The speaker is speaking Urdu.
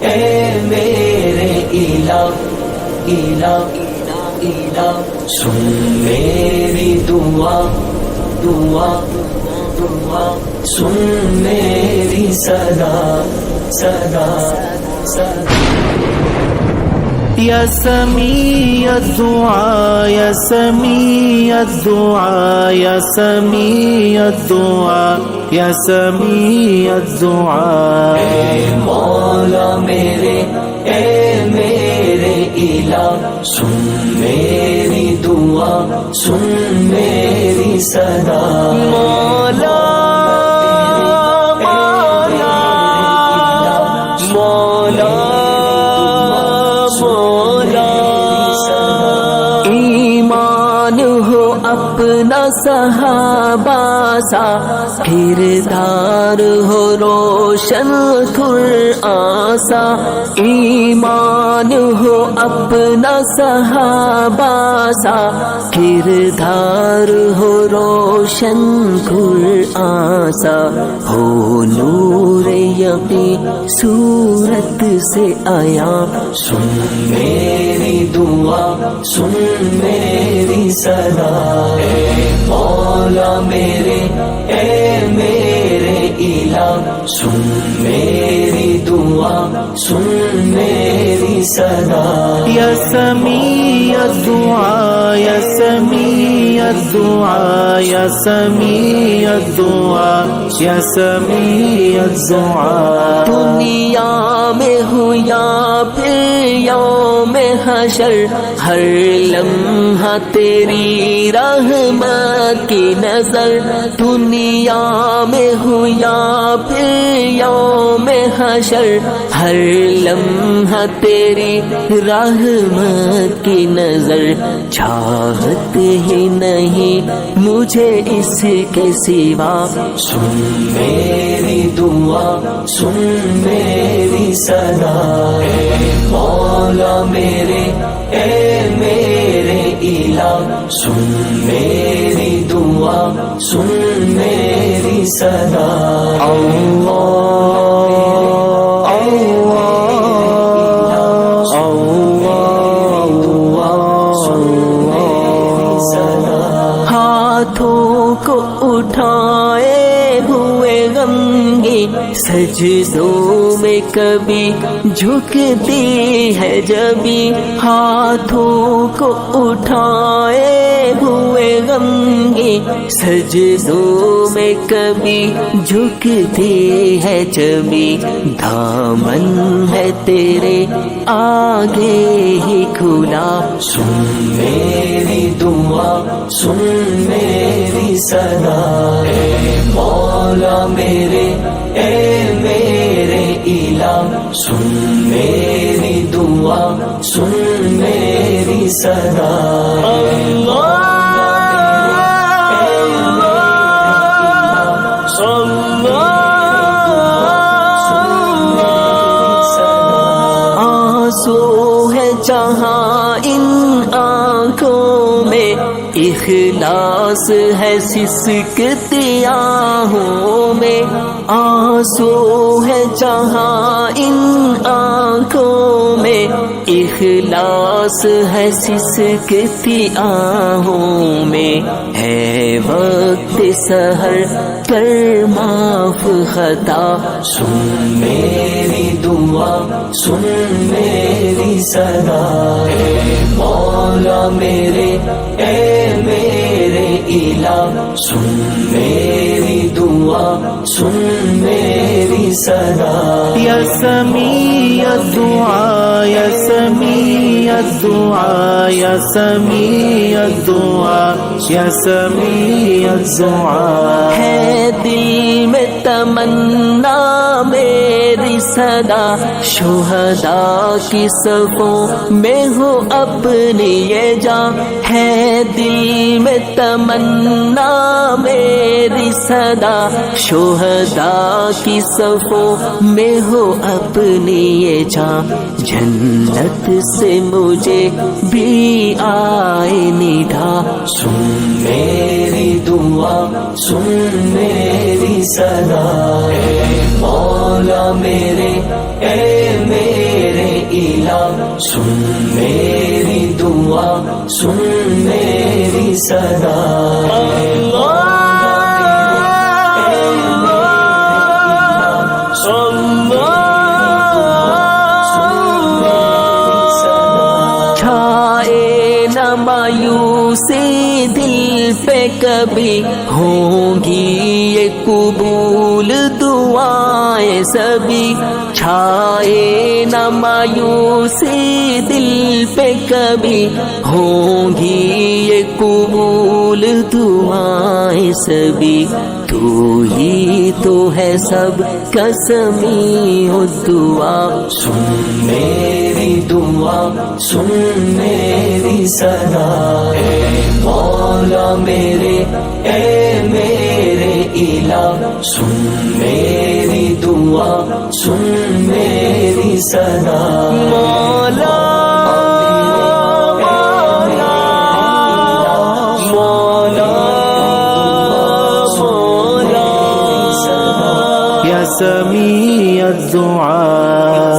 اے میرے الہ الہ الہ سن میری دعا دعا دعا سن میری صدا صدا صدا یا سمیع الدعاء یا سمیع الدعاء یا سمیع الدعاء یا سمیع الدعاء اے مولا میرے اے میرے الہ سن میری دعا سن میری صدا مولا اپنا صحابہ سا کردار ہو روشن قرآن سا ایمان ہو اپنا صحابہ سا کردار ہو روشن قرآن سا ہو نور یقین صورت سے آیا سن میری دعا سن میری صدا اے مولا میرے اے میرے الہ سن میری دعا سن میری صدا یا سمیع الدعاء یا سمیع الدعاء یا سمیع الدعاء یا سمیع الدعاء دنیا میں ہو یا پھر یوم حشر ہر لمحہ تیری رحمت کی نظر دنیا میں ہو یا پھر یوم حشر ہر لمحہ تیری رحمت کی نظر چاہت ہی نہیں مجھے اس کے سوا سن میری دعا سن میری صدا اے مولا میرے اے میرے الہ سن میری دعا سن میری صدا ہاتھوں کو اٹھائے ہوئے غمگی سجدوں میں کبھی جھکتی ہے جبھی ہاتھوں کو اٹھائے ہوئے غمگی سجدوں میں کبھی جھکتی ہے جبھی دامن ہے تیرے آگے ہی کھلا سن میری دعا سن میری صدا اے مولا میرے اے میرے الہ سن میری دعا سن میری صدا آنسو ہے جہاں ان آنکھوں میں اخلاص ہے سسکتی آہوں میں آنسو ہے جہاں ان آنکھوں میں اخلاص ہے سسکتی آہوں میں ہے وقت سحر کر معاف خطا سن میری دعا سن میری صدا اے مولا میرے اے میرے الہ سن میری دعا سن میری صدا یا سمیع الدعاء یا سمیع الدعاء یا سمیع الدعاء یا سمیع الدعاء ہے دل میں تمنا میری صدا شہداء کی صفوں میں ہو اپنی یہ جان ہے دل میں تمنا میری صدا شہداء کی صفوں میں ہو اپنی یہ جان جنت سے مجھے بھی آئے ندا سن میری دعا سن میری صدا اے مولا سن میری صدا چھائے نہ مایوسی دل پہ کبھی ہوں گی یہ قبول دعائیں سبھی چھائے نہ مایوسی دل پہ کبھی ہوں گی یہ قبول دعائیں سبھی تو ہی تو ہے سب کا سمیع الدعا سن میری دعا سن میری صدا اے مولا میرے اے میرے الہ سن میری دعا سن میری صدا مولا یا سمیع الدعاء